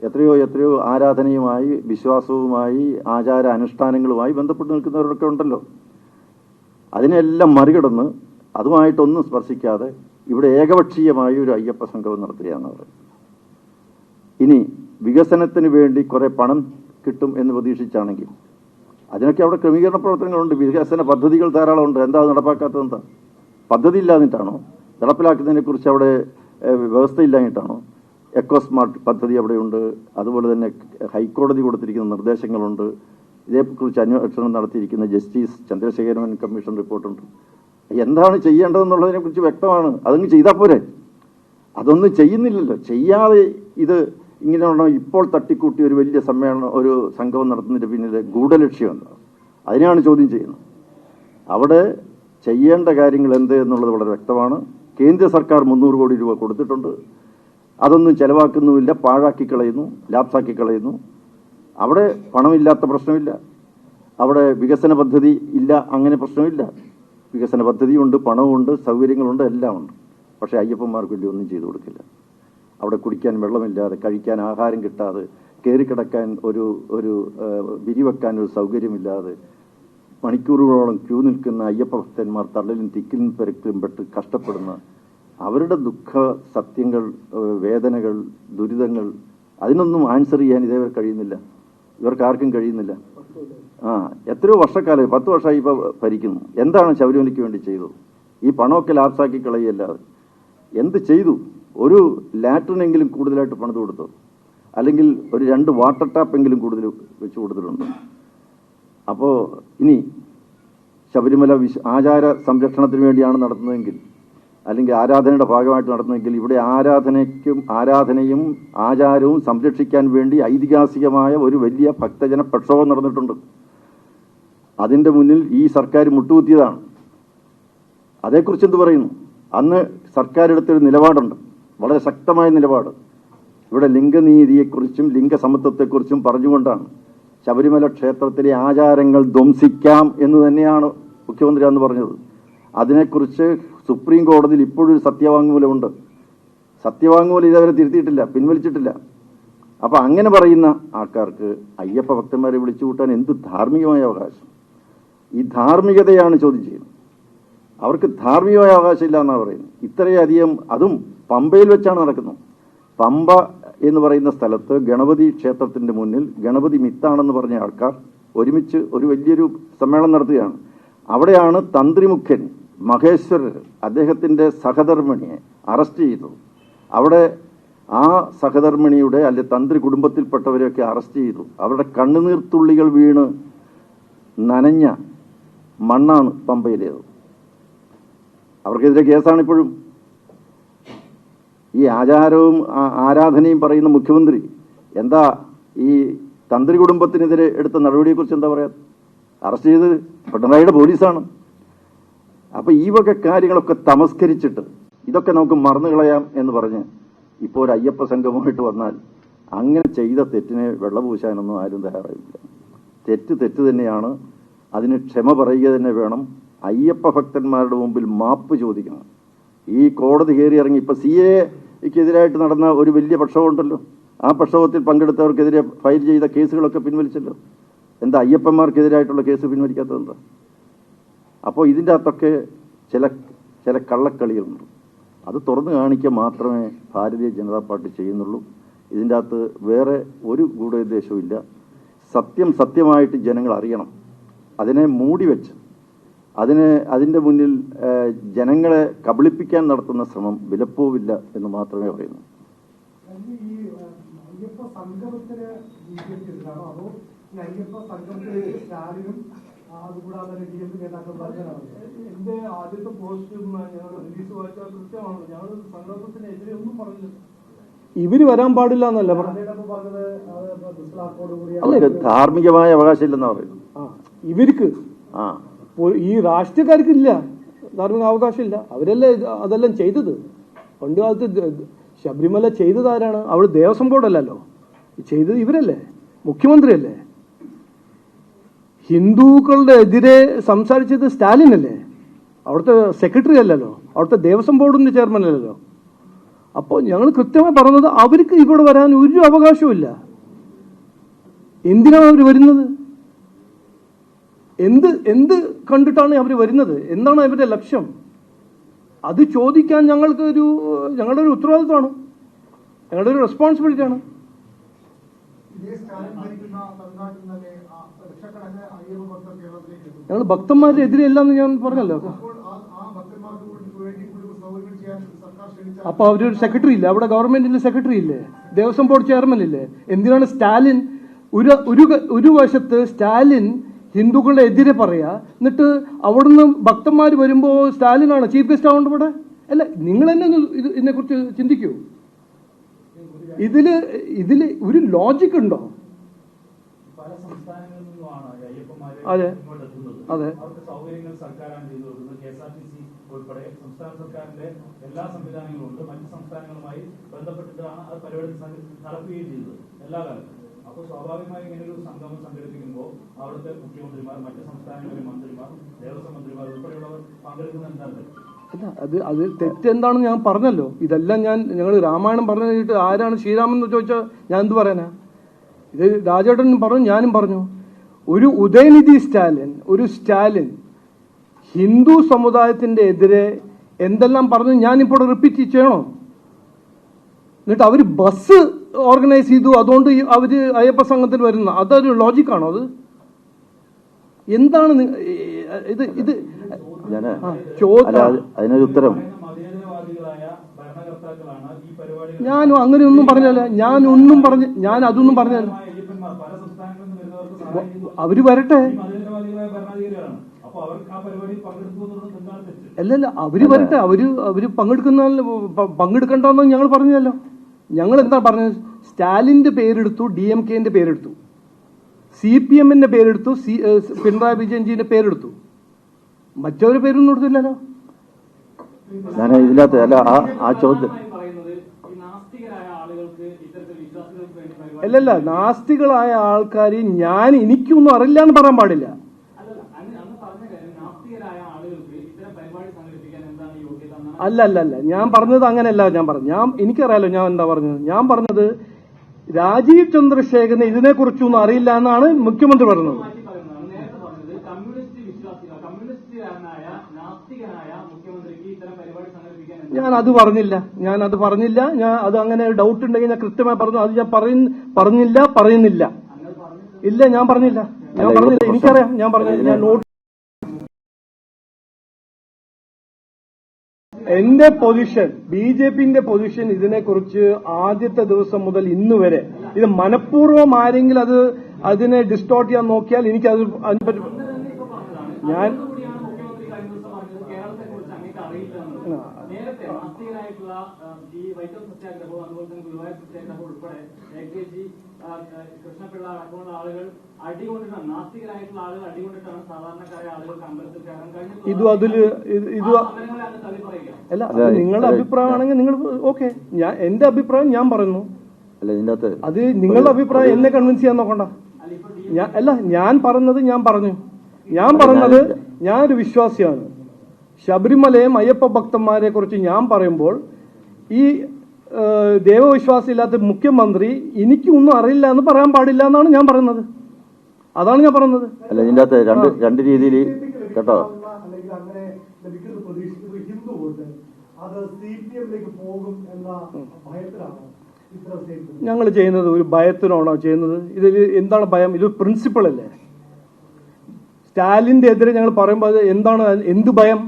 എത്രയോ ആരാധനയുമായി, വിശ്വാസവുമായി, ആചാര അനുഷ്ഠാനങ്ങളുമായി ബന്ധപ്പെട്ട് നിൽക്കുന്നവരൊക്കെ ഉണ്ടല്ലോ. അതിനെല്ലാം മറികടന്ന് അതുമായിട്ടൊന്നും സ്പർശിക്കാതെ ഇവിടെ ഏകപക്ഷീയമായി ഒരു അയ്യപ്പ സംഗമം നടത്തുകയാണ് അവർ. ഇനി വികസനത്തിന് വേണ്ടി കുറെ പണം കിട്ടും എന്ന് പ്രതീക്ഷിച്ചാണെങ്കിൽ അതിനൊക്കെ അവിടെ ക്രമീകരണ പ്രവർത്തനങ്ങളുണ്ട്, വികസന പദ്ധതികൾ ധാരാളമുണ്ട്. എന്താ നടപ്പാക്കാത്തത്? എന്താ പദ്ധതി ഇല്ലാഞ്ഞിട്ടാണോ? നടപ്പിലാക്കുന്നതിനെ കുറിച്ച് അവിടെ വ്യവസ്ഥയില്ലാഞ്ഞിട്ടാണോ? എക്കോ സ്മാർട്ട് പദ്ധതി അവിടെയുണ്ട്. അതുപോലെ തന്നെ ഹൈക്കോടതി കൊടുത്തിരിക്കുന്ന നിർദ്ദേശങ്ങളുണ്ട്. ഇതേക്കുറിച്ച് അന്വേഷണം നടത്തിയിരിക്കുന്ന ജസ്റ്റിസ് ചന്ദ്രശേഖരൻ കമ്മീഷൻ റിപ്പോർട്ടുണ്ട്. എന്താണ് ചെയ്യേണ്ടതെന്നുള്ളതിനെ കുറിച്ച് വ്യക്തമാണ്. അതങ്ങ് ചെയ്താൽ പോരെ? അതൊന്നും ചെയ്യുന്നില്ലല്ലോ. ചെയ്യാതെ ഇത് ഇങ്ങനെയാണോ ഇപ്പോൾ തട്ടിക്കൂട്ടി ഒരു വലിയ സമ്മേളനം, ഒരു സംഗമം നടത്തുന്നതിന്റെ പിന്നിലെ ഗൂഢലക്ഷ്യം എന്താണ്? അതിനാണ് ചോദ്യം ചെയ്യുന്നത്. അവിടെ ചെയ്യേണ്ട കാര്യങ്ങൾ എന്ത് എന്നുള്ളത് വളരെ വ്യക്തമാണ്. കേന്ദ്ര സർക്കാർ 300 കോടി രൂപ കൊടുത്തിട്ടുണ്ട്. അതൊന്നും ചെലവാക്കുന്നുമില്ല, പാഴാക്കി കളയുന്നു, ലാപ്സാക്കി കളയുന്നു. അവിടെ പണമില്ലാത്ത പ്രശ്നമില്ല, അവിടെ വികസന പദ്ധതി ഇല്ല, അങ്ങനെ പ്രശ്നമില്ല. വികസന പദ്ധതിയുണ്ട്, പണവുമുണ്ട്, സൗകര്യങ്ങളുണ്ട്, എല്ലാം ഉണ്ട്. പക്ഷേ അയ്യപ്പന്മാർക്ക് വേണ്ടി ഒന്നും ചെയ്തു കൊടുക്കില്ല. അവിടെ കുടിക്കാൻ വെള്ളമില്ലാതെ, കഴിക്കാൻ ആഹാരം കിട്ടാതെ, കയറിക്കിടക്കാൻ ഒരു വിരിവെക്കാൻ ഒരു സൗകര്യമില്ലാതെ മണിക്കൂറുകളോളം ക്യൂ നിൽക്കുന്ന അയ്യപ്പ ഭക്തന്മാർ തള്ളലും തിക്കിലും പെരക്കിലും പെട്ട് കഷ്ടപ്പെടുന്ന അവരുടെ ദുഃഖ സത്യങ്ങൾ, വേദനകൾ, ദുരിതങ്ങൾ അതിനൊന്നും ആൻസർ ചെയ്യാൻ ഇതേവരെ കഴിയുന്നില്ല. ഇവർക്കാർക്കും കഴിയുന്നില്ല. എത്രയോ വർഷക്കാലം, 10 വർഷമായി ഇപ്പോൾ ഭരിക്കുന്നു. എന്താണ് ശബരിമലയ്ക്ക് വേണ്ടി ചെയ്തത്? ഈ പണമൊക്കെ ലാപ്സാക്കി കളയല്ലാതെ എന്ത് ചെയ്തു? ഒരു ലാട്രിനെങ്കിലും കൂടുതലായിട്ട് പണിത് കൊടുത്തോ? അല്ലെങ്കിൽ ഒരു 2 വാട്ടർ ടാപ്പെങ്കിലും കൂടുതൽ വെച്ച് കൊടുത്തിട്ടുണ്ട്? അപ്പോൾ ഇനി ശബരിമല ആചാര സംരക്ഷണത്തിന് വേണ്ടിയാണ് നടത്തുന്നതെങ്കിൽ, അല്ലെങ്കിൽ ആരാധനയുടെ ഭാഗമായിട്ട് നടത്തുന്നതെങ്കിൽ, ഇവിടെ ആരാധനയും ആചാരവും സംരക്ഷിക്കാൻ വേണ്ടി ഐതിഹാസികമായ ഒരു വലിയ ഭക്തജന പ്രക്ഷോഭം നടന്നിട്ടുണ്ട്. അതിൻ്റെ മുന്നിൽ ഈ സർക്കാർ മുട്ടുകുത്തിയതാണ്. അതേക്കുറിച്ച് എന്ത് പറയുന്നു? അന്ന് സർക്കാർ എടുത്തൊരു നിലപാടുണ്ട്, വളരെ ശക്തമായ നിലപാട്. ഇവിടെ ലിംഗനീതിയെക്കുറിച്ചും ലിംഗസമത്വത്തെക്കുറിച്ചും പറഞ്ഞുകൊണ്ടാണ് ശബരിമല ക്ഷേത്രത്തിലെ ആചാരങ്ങൾ ധ്വംസിക്കാം എന്ന് തന്നെയാണ് മുഖ്യമന്ത്രി അന്ന് പറഞ്ഞത്. അതിനെക്കുറിച്ച് സുപ്രീം കോടതിയിൽ ഇപ്പോഴൊരു സത്യവാങ്മൂലമുണ്ട്. സത്യവാങ്മൂലം ഇതവരെ തിരുത്തിയിട്ടില്ല, പിൻവലിച്ചിട്ടില്ല. അപ്പം അങ്ങനെ പറയുന്ന ആൾക്കാർക്ക് അയ്യപ്പ ഭക്തന്മാരെ വിളിച്ചു കൂട്ടാൻ എന്ത് ധാർമ്മികമായ അവകാശം? ഈ ധാർമ്മികതയാണ് ചോദ്യം ചെയ്യുന്നത്. അവർക്ക് ധാർമ്മികമായ അവകാശമില്ല എന്നാണ് പറയുന്നത്. ഇത്രയധികം, അതും പമ്പയിൽ വെച്ചാണ് നടക്കുന്നത്. പമ്പ എന്ന് പറയുന്ന സ്ഥലത്ത് ഗണപതി ക്ഷേത്രത്തിന്റെ മുന്നിൽ ഗണപതി മിത്താണെന്ന് പറഞ്ഞ ആൾക്കാർ ഒരുമിച്ച് ഒരു വലിയൊരു സമ്മേളനം നടത്തുകയാണ്. അവിടെയാണ് തന്ത്രിമുഖ്യൻ മഹേശ്വരർ അദ്ദേഹത്തിന്റെ സഹധർമ്മിണിയെ അറസ്റ്റ് ചെയ്തത്. അവിടെ ആ സഹധർമ്മിണിയുടെ അല്ലെ തന്ത്രി കുടുംബത്തിൽപ്പെട്ടവരെയൊക്കെ അറസ്റ്റ് ചെയ്തു. അവരുടെ കണ്ണുനീർത്തുള്ളികൾ വീണ് നനഞ്ഞ മണ്ണാണ് പമ്പയിലേത്. അവർക്കെതിരെ കേസാണ് ഇപ്പോഴും. ഈ ആചാരവും ആരാധനയും പറയുന്ന മുഖ്യമന്ത്രി എന്താ ഈ തന്ത്രി കുടുംബത്തിനെതിരെ എടുത്ത നടപടിയെക്കുറിച്ച് എന്താ പറയാ? അറസ്റ്റ് ചെയ്ത് പിണറായിയുടെ പോലീസാണ്. അപ്പൊ ഈ വക കാര്യങ്ങളൊക്കെ തമസ്കരിച്ചിട്ട് ഇതൊക്കെ നമുക്ക് മറന്നു കളയാം എന്ന് പറഞ്ഞ് ഇപ്പോൾ ഒരു അയ്യപ്പ സംഘമായിട്ട് വന്നാൽ അങ്ങനെ ചെയ്ത തെറ്റിനെ വെള്ളപൂശാനൊന്നും ആരും തയ്യാറായില്ല. തെറ്റ് തന്നെയാണ്. അതിന് ക്ഷമ പറയുക തന്നെ വേണം. അയ്യപ്പ ഭക്തന്മാരുടെ മുമ്പിൽ മാപ്പ് ചോദിക്കണം. ഈ കോടതി കയറി ഇറങ്ങി ഇപ്പൊ CAA-ക്കെതിരായിട്ട് നടന്ന ഒരു വലിയ പ്രക്ഷോഭമുണ്ടല്ലോ, ആ പ്രക്ഷോഭത്തിൽ പങ്കെടുത്തവർക്കെതിരെ ഫയൽ ചെയ്ത കേസുകളൊക്കെ പിൻവലിച്ചല്ലോ. എന്താ അയ്യപ്പന്മാർക്കെതിരായിട്ടുള്ള കേസ് പിൻവലിക്കാത്തതെന്താ? അപ്പോൾ ഇതിൻ്റെ അകത്തൊക്കെ ചില കള്ളക്കളികളുണ്ട്. അത് തുറന്നു കാണിക്കുക മാത്രമേ ഭാരതീയ ജനതാ പാർട്ടി ചെയ്യുന്നുള്ളൂ. ഇതിൻ്റെ അകത്ത് വേറെ ഒരു ഗൂഢോദ്ദേശവും ഇല്ല. സത്യമായിട്ട് ജനങ്ങൾ അറിയണം. അതിനെ മൂടിവെച്ച് അതിൻ്റെ മുന്നിൽ ജനങ്ങളെ കബളിപ്പിക്കാൻ നടത്തുന്ന ശ്രമം വിലപ്പോവില്ല എന്ന് മാത്രമേ പറയുന്നു. എന്റെ ആദ്യത്തെ പോസ്റ്റ് ഞങ്ങൾ റിലീസ് വായിച്ചാൽ കൃത്യമാണ്. ഞങ്ങൾ സംഘർഷത്തിനെതിരെ ഒന്നും പറഞ്ഞില്ല. ഇവര് വരാൻ പാടില്ല എന്നല്ല അവർക്ക് ധാർമ്മികമായ അവകാശമില്ലെന്നാ പറയുന്നത്. ഇവർക്ക് ഈ രാഷ്ട്രീയക്കാർക്കില്ല, ധാർമ്മിക അവകാശമില്ല. അവരല്ലേ അതെല്ലാം ചെയ്തത്. പണ്ട് കാലത്ത് ശബരിമല ചെയ്തത് ആരാണ്? അവിടെ ദേവസ്വം ബോർഡല്ലല്ലോ ചെയ്തത്, ഇവരല്ലേ, മുഖ്യമന്ത്രിയല്ലേ. ഹിന്ദുക്കളുടെ എതിരെ സംസാരിച്ചത് സ്റ്റാലിൻ അല്ലേ, അവിടുത്തെ സെക്രട്ടറി അല്ലല്ലോ, അവിടുത്തെ ദേവസ്വം ബോർഡിന്റെ ചെയർമാൻ അല്ലല്ലോ. അപ്പോൾ ഞങ്ങൾ കൃത്യമായി പറഞ്ഞത് അവർക്ക് ഇവിടെ വരാൻ ഒരു അവകാശവും. എന്തിനാണ് അവർ വരുന്നത്? എന്ത് കണ്ടിട്ടാണ് അവർ വരുന്നത്? എന്താണ് അവരുടെ ലക്ഷ്യം? അത് ചോദിക്കാൻ ഞങ്ങളുടെ ഒരു ഉത്തരവാദിത്വമാണ്, ഞങ്ങളുടെ ഒരു റെസ്പോൺസിബിലിറ്റിയാണ്. ഞങ്ങൾ ഭക്തന്മാരുടെ എതിരെയല്ല എന്ന് ഞാൻ പറഞ്ഞല്ലോ. അപ്പൊ അവരൊരു സെക്രട്ടറി ഇല്ല, അവിടെ ഗവൺമെന്റിന്റെ സെക്രട്ടറി ഇല്ലേ, ദേവസ്വം ബോർഡ് ചെയർമാൻ ഇല്ലേ? എന്തിനാണ് സ്റ്റാലിൻ ഒരു വശത്ത് സ്റ്റാലിൻ ഹിന്ദുക്കളുടെ എതിരെ പറയാ, എന്നിട്ട് അവിടുന്ന് ഭക്തന്മാർ വരുമ്പോ സ്റ്റാലിനാണ് ചീഫ് ഗസ്റ്റ് ആവേണ്ട ഇവിടെ? അല്ല, നിങ്ങൾ തന്നെ ഇതിനെക്കുറിച്ച് ചിന്തിക്കൂ. ഇതില് ഒരു ലോജിക് ഉണ്ടോ? അതെ അതെ ഉൾപ്പെടെ സംസ്ഥാന സർക്കാരിന്റെ എല്ലാ സംവിധാനങ്ങളും ഉണ്ട്. മറ്റ് സംസ്ഥാനങ്ങളുമായി ബന്ധപ്പെട്ടിട്ടാണ് അത് പരിപാടി നടത്തുകയും ചെയ്തത് എല്ലാ കാലത്തും. അപ്പോൾ സ്വാഭാവികമായി ഇങ്ങനെ ഒരു സംഗമം സംഘടിപ്പിക്കുമ്പോൾ അവിടുത്തെ മുഖ്യമന്ത്രിമാർ, മറ്റ് സംസ്ഥാനങ്ങളിലെ മന്ത്രിമാർ, ദേവസ്വം മന്ത്രിമാർ ഉൾപ്പെടെയുള്ളവർ പങ്കെടുക്കുന്ന എന്താണ്? അത് തെറ്റെന്താണെന്ന് ഞാൻ പറഞ്ഞല്ലോ. ഇതെല്ലാം ഞങ്ങൾ രാമായണം പറഞ്ഞു കഴിഞ്ഞിട്ട് ആരാണ് ശ്രീരാമൻ എന്ന് ചോദിച്ചാൽ ഞാൻ എന്ത് പറയാനാ? ഇത് രാജേട്ടനും പറഞ്ഞു, ഞാനും പറഞ്ഞു. ഒരു ഉദയനിധി സ്റ്റാലിൻ ഹിന്ദു സമുദായത്തിന്റെ എതിരെ എന്തെല്ലാം പറഞ്ഞു ഞാനിപ്പോൾ റിപ്പീറ്റ് ചെയ്യണോ? എന്നിട്ട് അവർ ബസ് ഓർഗനൈസ് ചെയ്തു, അതുകൊണ്ട് അവർ അയ്യപ്പ സംഘത്തിൽ വരുന്ന അതൊരു ലോജിക്കാണോ? അത് എന്താണ് ഇത് അതിനൊരു ഉത്തരം. ഞാനും അങ്ങനെയൊന്നും പറഞ്ഞല്ല, ഞാൻ അതൊന്നും പറഞ്ഞല്ല. അവര് വരട്ടെ, അല്ലല്ല അവര് വരട്ടെ, അവര് പങ്കെടുക്കണ്ടെന്ന് ഞങ്ങൾ പറഞ്ഞല്ലോ. ഞങ്ങൾ എന്താ പറഞ്ഞത്? സ്റ്റാലിന്റെ പേരെടുത്തു, DMKന്റെ പേരെടുത്തു, CPMന്റെ പേരെടുത്തു, പിണറായി വിജയൻജിന്റെ പേരെടുത്തു, മറ്റൊരു പേരൊന്നും എടുത്തില്ലല്ലോ. ഞാൻ ഇതിനകത്ത് അല്ല ആ ചോദ്യം അല്ലല്ല, നാസ്തികളായ ആൾക്കാർ എനിക്കൊന്നും അറിയില്ല എന്ന് പറയാൻ പാടില്ല. അല്ല ഞാൻ പറഞ്ഞത് അങ്ങനെയല്ല. എനിക്കറിയാലോ ഞാൻ എന്താ പറഞ്ഞത്. ഞാൻ പറഞ്ഞത് രാജീവ് ചന്ദ്രശേഖരന് ഇതിനെക്കുറിച്ചൊന്നും അറിയില്ല എന്നാണ് മുഖ്യമന്ത്രി പറഞ്ഞത്. ഞാൻ അത് പറഞ്ഞില്ല. ഞാൻ അത് അങ്ങനെ ഡൗട്ട് ഉണ്ടെങ്കിൽ ഞാൻ കൃത്യമായി പറഞ്ഞു. അത് ഞാൻ പറയുന്നില്ല. ഇല്ല, ഞാൻ പറഞ്ഞില്ല. എനിക്കറിയാം. ഞാൻ പറഞ്ഞില്ല. ഞാൻ നോട്ട് എന്റെ പൊസിഷൻ, BJPന്റെ പൊസിഷൻ ഇതിനെക്കുറിച്ച് ആദ്യത്തെ ദിവസം മുതൽ ഇന്ന് വരെ ഇത് മനഃപൂർവ്വം ആരെങ്കിലും അതിനെ ഡിസ്റ്റോർട്ട് ചെയ്യാൻ നോക്കിയാൽ എനിക്കത് അതിനെപ്പറ്റി ഞാൻ കൃഷ്ണപിള്ള അടക്കമുള്ള ആളുകൾ അടികൊണ്ടിട്ടാണ്, നാസ്തികരായിട്ടുള്ള ആളുകൾ അടികൊണ്ടിട്ടാണ് സാധാരണക്കാരായ ആളുകൾക്ക് അമ്പലത്തിൽ കയറാൻ കഴിഞ്ഞത്. അല്ല, അത് നിങ്ങളുടെ അഭിപ്രായമാണെങ്കിൽ നിങ്ങൾ ഓക്കെ. എന്റെ അഭിപ്രായം ഞാൻ പറയുന്നു. അത് നിങ്ങളുടെ അഭിപ്രായം എന്നെ കൺവിൻസ് ചെയ്യാൻ നോക്കണ്ട. ഞാൻ പറഞ്ഞു. ഞാനൊരു വിശ്വാസിയാണ്. ശബരിമലയും അയ്യപ്പ ഭക്തന്മാരെ കുറിച്ച് ഞാൻ പറയുമ്പോൾ ഈ ദൈവവിശ്വാസം ഇല്ലാത്ത മുഖ്യമന്ത്രി എനിക്കൊന്നും അറിയില്ല എന്ന് പറയാൻ പാടില്ല എന്നാണ് ഞാൻ പറയുന്നത്. അതാണ് ഞാൻ പറയുന്നത്. അല്ല, ഇതിന്റെ അകത്ത് രണ്ട് രീതിയിൽ കേട്ടോ. ഞങ്ങൾ ചെയ്യുന്നത് ഒരു ഭയത്തിനാണോ ചെയ്യുന്നത്? ഇതിൽ എന്താണ് ഭയം? ഇതൊരു പ്രിൻസിപ്പിൾ അല്ലേ? സ്റ്റാലിന്റെ എതിരെ ഞങ്ങൾ പറയുമ്പോൾ എന്ത് ഭയം?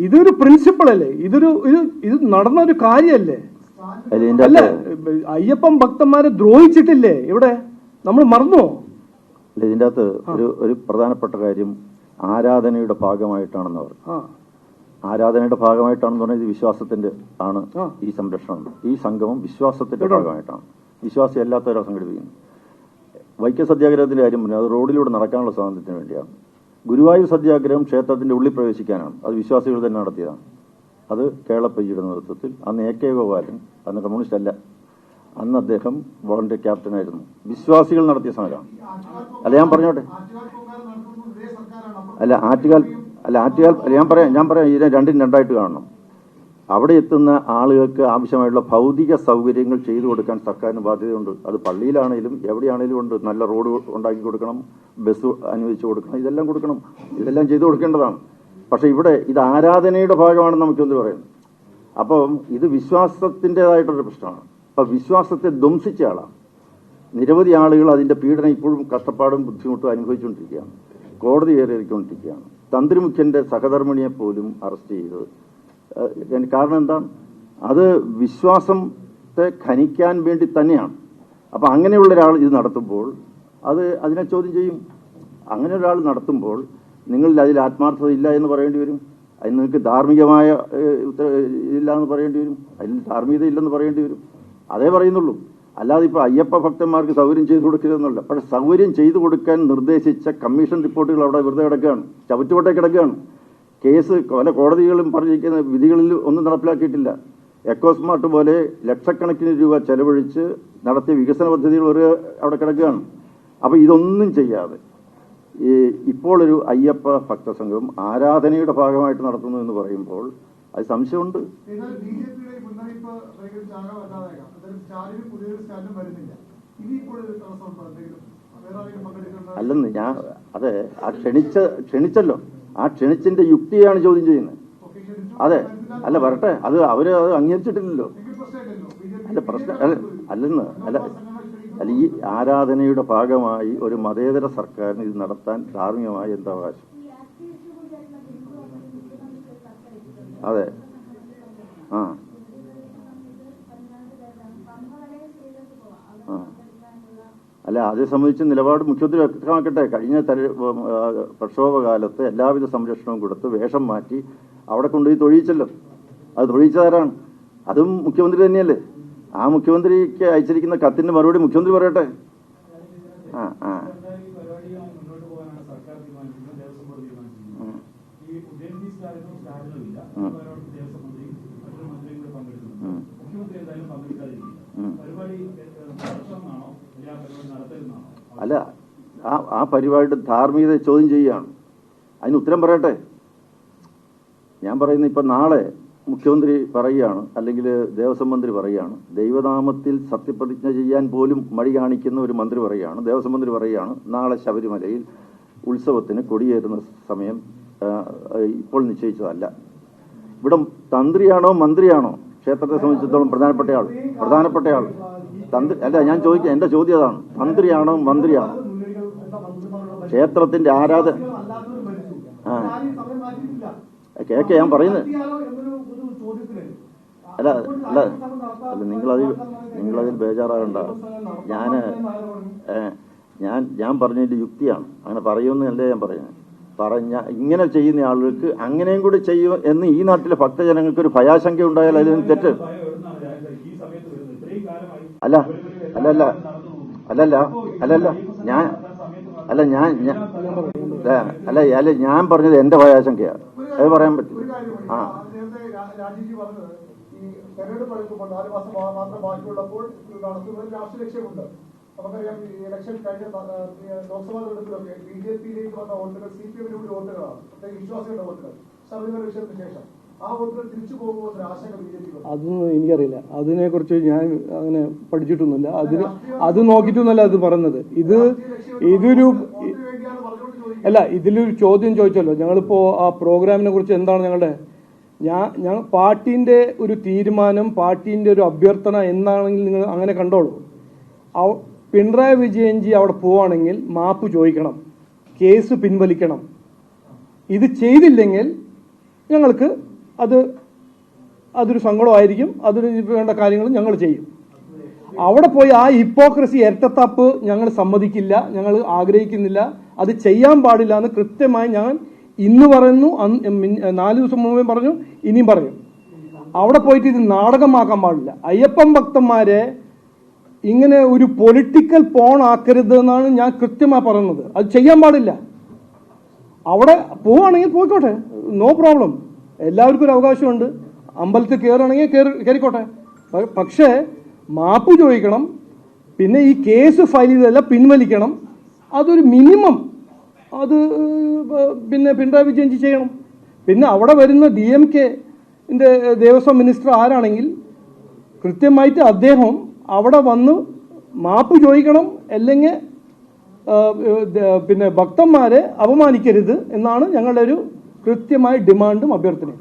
ഇതൊരു പ്രിൻസിപ്പിൾ അല്ലേ? ഇത് നടന്ന ഒരു കാര്യമല്ലേ? അല്ല, അയ്യപ്പൻ ഭക്തന്മാരെ ദ്രോഹിച്ചിട്ടില്ലേ ഇവിടെ? നമ്മൾ മറന്നുവോ? ഇതിന്റെ അകത്ത് ഒരു പ്രധാനപ്പെട്ട കാര്യം ആരാധനയുടെ ഭാഗമായിട്ടാണെന്ന് പറഞ്ഞു. ആരാധനയുടെ ഭാഗമായിട്ടാണെന്ന് പറഞ്ഞാൽ ഇത് വിശ്വാസത്തിന്റെ ആണ്. ഈ സംരക്ഷണം, ഈ സംഗമം വിശ്വാസത്തിന്റെ ഭാഗമായിട്ടാണ്. വിശ്വാസി അല്ലാത്തവരെ സംഘടിപ്പിക്കുന്നത്. വൈക്കം സത്യാഗ്രഹത്തിന്റെ കാര്യം പറഞ്ഞു, അത് റോഡിലൂടെ നടക്കാനുള്ള സ്വാതന്ത്ര്യത്തിന് വേണ്ടിയാണ്. ഗുരുവായൂർ സത്യാഗ്രഹം ക്ഷേത്രത്തിന്റെ ഉള്ളിൽ പ്രവേശിക്കാനാണ്. അത് വിശ്വാസികൾ തന്നെ നടത്തിയതാണ്. അത് കേരളപ്പയ്യയുടെ നേതൃത്വത്തിൽ. അന്ന് AK ഗോപാലൻ, അന്ന് കമ്മ്യൂണിസ്റ്റ് അല്ല, അന്ന് അദ്ദേഹം വോളണ്ടിയർ ക്യാപ്റ്റനായിരുന്നു. വിശ്വാസികൾ നടത്തിയ സമരമാണ്. അല്ല, ഞാൻ പറഞ്ഞോട്ടെ. ആറ്റുകാൽ ഞാൻ പറയാം ഇതിനെ രണ്ടും രണ്ടായിട്ട് കാണണം. അവിടെ എത്തുന്ന ആളുകൾക്ക് ആവശ്യമായിട്ടുള്ള ഭൗതിക സൗകര്യങ്ങൾ ചെയ്തു കൊടുക്കാൻ സർക്കാരിന് ബാധ്യതയുണ്ട്. അത് പള്ളിയിലാണെങ്കിലും എവിടെയാണെങ്കിലും ഉണ്ട്. നല്ല റോഡ് ഉണ്ടാക്കി കൊടുക്കണം, ബസ് അനുവദിച്ചു കൊടുക്കണം, ഇതെല്ലാം കൊടുക്കണം, ഇതെല്ലാം ചെയ്തു കൊടുക്കേണ്ടതാണ്. പക്ഷെ ഇവിടെ ഇത് ആരാധനയുടെ ഭാഗമാണെന്ന് മുഖ്യമന്ത്രി പറയുന്നത്. അപ്പം ഇത് വിശ്വാസത്തിൻ്റെതായിട്ടൊരു പ്രശ്നമാണ്. അപ്പം വിശ്വാസത്തെ ധ്വംസിച്ച ആളാണ്. നിരവധി ആളുകൾ അതിന്റെ പീഡനം ഇപ്പോഴും കഷ്ടപ്പാടും ബുദ്ധിമുട്ടും അനുഭവിച്ചുകൊണ്ടിരിക്കുകയാണ്. കോടതി കയറിയിരിക്കൊണ്ടിരിക്കുകയാണ്. തന്ത്രിമുഖ്യന്റെ സഹധർമ്മിണിയെ പോലും അറസ്റ്റ് ചെയ്തത്. കാരണം എന്താണ്? അത് വിശ്വാസത്തെ ഖനിക്കാൻ വേണ്ടി തന്നെയാണ്. അപ്പം അങ്ങനെയുള്ള ഒരാൾ ഇത് നടത്തുമ്പോൾ അതിനെ ചോദ്യം ചെയ്യും. അങ്ങനെ ഒരാൾ നടത്തുമ്പോൾ നിങ്ങളിൽ അതിൽ ആത്മാർത്ഥത ഇല്ല എന്ന് പറയേണ്ടി വരും. അതിന് നിങ്ങൾക്ക് ധാർമ്മികമായ ഇല്ല എന്ന് പറയേണ്ടി വരും. അതിൽ ധാർമ്മികത ഇല്ലെന്ന് പറയേണ്ടി വരും. അതേ പറയുന്നുള്ളൂ. അല്ലാതെ ഇപ്പോൾ അയ്യപ്പ ഭക്തന്മാർക്ക് സൗകര്യം ചെയ്തു കൊടുക്കരുതെന്നല്ല. പക്ഷെ സൗകര്യം ചെയ്തു കൊടുക്കാൻ നിർദ്ദേശിച്ച കമ്മീഷൻ റിപ്പോർട്ടുകൾ അവിടെ വെറുതെ കിടക്കുകയാണ്, ചവറ്റുകൊട്ടേ കിടക്കുകയാണ്. കേസ് പല കോടതികളും പറഞ്ഞിരിക്കുന്ന വിധികളിൽ ഒന്നും നടപ്പിലാക്കിയിട്ടില്ല. എക്കോസ്മാർട്ട് പോലെ ലക്ഷക്കണക്കിന് രൂപ ചെലവഴിച്ച് നടത്തിയ വികസന പദ്ധതികൾ ഒരു അവിടെ കിടക്കുകയാണ്. അപ്പോൾ ഇതൊന്നും ചെയ്യാതെ ഇപ്പോൾ ഒരു അയ്യപ്പ ഭക്തസംഘം ആരാധനയുടെ ഭാഗമായിട്ട് നടത്തുന്നു എന്ന് പറയുമ്പോൾ അത് സംശയമുണ്ട്. അല്ലെന്ന് ഞാൻ അതെ ക്ഷണിച്ചല്ലോ. ആ ക്ഷണിച്ചതിന്റെ യുക്തിയാണ് ചോദ്യം ചെയ്യുന്നത്. അതെ, അല്ല വരട്ടെ, അത് അവര് അത് അംഗീകരിച്ചിട്ടില്ലല്ലോ. അല്ല പ്രശ്നം അല്ലെന്ന് അല്ല അല്ല ഈ ആരാധനയുടെ ഭാഗമായി ഒരു മതേതര സർക്കാരിന് ഇത് നടത്താൻ ധാർമ്മികമായി എന്താ അവകാശം? അതെ, ആ അല്ല അതേ സംബന്ധിച്ച് നിലപാട് മുഖ്യമന്ത്രി വ്യക്തമാക്കട്ടെ. കഴിഞ്ഞ പ്രക്ഷോഭകാലത്ത് എല്ലാവിധ സംരക്ഷണവും കൊടുത്ത് വേഷം മാറ്റി അവിടെ കൊണ്ടുപോയി തൊഴിയിച്ചല്ലോ. അത് തൊഴിയിച്ചതാരാണ്? അതും മുഖ്യമന്ത്രി തന്നെയല്ലേ. ആ മുഖ്യമന്ത്രിക്ക് അയച്ചിരിക്കുന്ന കത്തിന്റെ മറുപടി മുഖ്യമന്ത്രി പറയട്ടെ. ആ ആ അല്ല ആ പരിപാടിയുടെ ധാർമ്മികത ചോദ്യം ചെയ്യുകയാണ്. അതിന് ഉത്തരം പറയട്ടെ. ഞാൻ പറയുന്നത് ഇപ്പം നാളെ മുഖ്യമന്ത്രി പറയുകയാണ്, അല്ലെങ്കിൽ ദേവസ്വം മന്ത്രി പറയുകയാണ്, ദൈവനാമത്തിൽ സത്യപ്രതിജ്ഞ ചെയ്യാൻ പോലും മടി കാണിക്കുന്ന ഒരു മന്ത്രി പറയുകയാണ്, ദേവസ്വം മന്ത്രി പറയുകയാണ്, നാളെ ശബരിമലയിൽ ഉത്സവത്തിന് കൊടിയേറുന്ന സമയം ഇപ്പോൾ നിശ്ചയിച്ചതല്ല. ഇവിടെ തന്ത്രിയാണോ മന്ത്രിയാണോ ക്ഷേത്രത്തെ സംബന്ധിച്ചിടത്തോളം പ്രധാനപ്പെട്ട ആൾ തന്ത്രി അല്ല. ഞാൻ ചോദിക്കുക, എന്റെ ചോദ്യം അതാണ്, തന്ത്രിയാണോ മന്ത്രിയാണോ? ക്ഷേത്രത്തിന്റെ ആരാധന കേക്ക് ഞാൻ പറയുന്നത് അല്ല അല്ല അല്ല നിങ്ങളതിൽ ബേജാറാകണ്ട. ഞാൻ പറഞ്ഞതിന്റെ യുക്തിയാണ്. അങ്ങനെ പറയുമെന്നല്ലേ ഞാൻ പറയുന്നത്. ഇങ്ങനെ ചെയ്യുന്ന ആളുകൾക്ക് അങ്ങനെയും കൂടി ചെയ്യും എന്ന് ഈ നാട്ടിലെ ഭക്തജനങ്ങൾക്ക് ഒരു ഭയാശങ്ക ഉണ്ടായാൽ അതിന് തെറ്റ് അല്ല അല്ലല്ല അല്ലല്ല അല്ലല്ല ഞാൻ അല്ല ഞാൻ അല്ല അല്ല ഞാൻ പറഞ്ഞത് എന്റെ ഭയാശങ്കയാണ്. അത് പറയാൻ പറ്റും. ആ തെരഞ്ഞെടുപ്പ് അടുക്കുമ്പോൾ 4 മാസം മാത്രം ബാക്കിയുള്ളപ്പോൾ നടത്തുന്നതിൽ രാഷ്ട്രീയ ലക്ഷ്യമുണ്ട്. നമുക്കറിയാം, ഈ ഇലക്ഷൻ കഴിഞ്ഞ ലോക്സഭാ തെരഞ്ഞെടുപ്പിലൊക്കെ BJP-യിലേക്ക് വന്ന വോട്ടുകൾ CPM-ന്റെ വോട്ടുകളാണ്, പ്രത്യേക വിശ്വാസികളുടെ വോട്ടുകൾ. ശബരിമല വിഷയത്തിന് ശേഷം ആ വോട്ടുകൾ തിരിച്ചു പോകുമ്പോൾ ഒരു ആശങ്ക BJP-ക്ക്. അതൊന്നും എനിക്കറിയില്ല. അതിനെക്കുറിച്ച് ഞാൻ അങ്ങനെ പഠിച്ചിട്ടൊന്നുമില്ല. അത് നോക്കിയിട്ടൊന്നുമല്ല അത് പറഞ്ഞത്. ഇതൊരു അല്ല, ഇതിലൊരു ചോദ്യം ചോദിച്ചല്ലോ. ഞങ്ങളിപ്പോ ആ പ്രോഗ്രാമിനെ കുറിച്ച് എന്താണ് ഞങ്ങളുടെ ഞാൻ പാർട്ടിന്റെ ഒരു തീരുമാനം, പാർട്ടിന്റെ ഒരു അഭ്യർത്ഥന എന്നാണെങ്കിൽ നിങ്ങൾ അങ്ങനെ കണ്ടോളൂ. പിണറായി വിജയൻജി അവിടെ പോവാണെങ്കിൽ മാപ്പ് ചോദിക്കണം, കേസ് പിൻവലിക്കണം. ഇത് ചെയ്തില്ലെങ്കിൽ ഞങ്ങൾക്ക് അതൊരു സങ്കടമായിരിക്കും. അതിന് വേണ്ട കാര്യങ്ങൾ ഞങ്ങൾ ചെയ്യും. അവിടെ പോയി ആ ഹിപ്പോക്രസി, ഇരട്ടത്താപ്പ് ഞങ്ങൾ സമ്മതിക്കില്ല, ഞങ്ങൾ ആഗ്രഹിക്കുന്നില്ല. അത് ചെയ്യാൻ പാടില്ല എന്ന് കൃത്യമായി ഞാൻ ഇന്ന് പറയുന്നു, 4 ദിവസം മുമ്പേ പറഞ്ഞു, ഇനിയും പറയും. അവിടെ പോയിട്ട് ഇത് നാടകമാക്കാൻ പാടില്ല. അയ്യപ്പൻ ഭക്തന്മാരെ ഇങ്ങനെ ഒരു പൊളിറ്റിക്കൽ പോൺ ആക്കരുത് എന്നാണ് ഞാൻ കൃത്യമായി പറയുന്നത്. അത് ചെയ്യാൻ പാടില്ല. അവിടെ പോവുകയാണെങ്കിൽ പോയിക്കോട്ടെ, നോ പ്രോബ്ലം. എല്ലാവർക്കും ഒരു അവകാശമുണ്ട്. അമ്പലത്തിൽ കയറുകയാണെങ്കിൽ കയറിക്കോട്ടെ. പക്ഷേ മാപ്പ് ചോദിക്കണം. പിന്നെ ഈ കേസ് ഫയൽ ചെയ്തതല്ല പിൻവലിക്കണം. അതൊരു മിനിമം. അത് പിന്നെ പിണറായി വിജയൻജി ചെയ്യണം. പിന്നെ അവിടെ വരുന്ന DMK-ന്റെ ദേവസ്വം മിനിസ്റ്റർ ആരാണെങ്കിൽ കൃത്യമായിട്ട് അദ്ദേഹം അവിടെ വന്ന് മാപ്പ് ചോദിക്കണം. അല്ലെങ്കിൽ പിന്നെ ഭക്തന്മാരെ അപമാനിക്കരുത് എന്നാണ് ഞങ്ങളുടെ ഒരു കൃത്യമായ ഡിമാൻഡും അഭ്യർത്ഥനയും.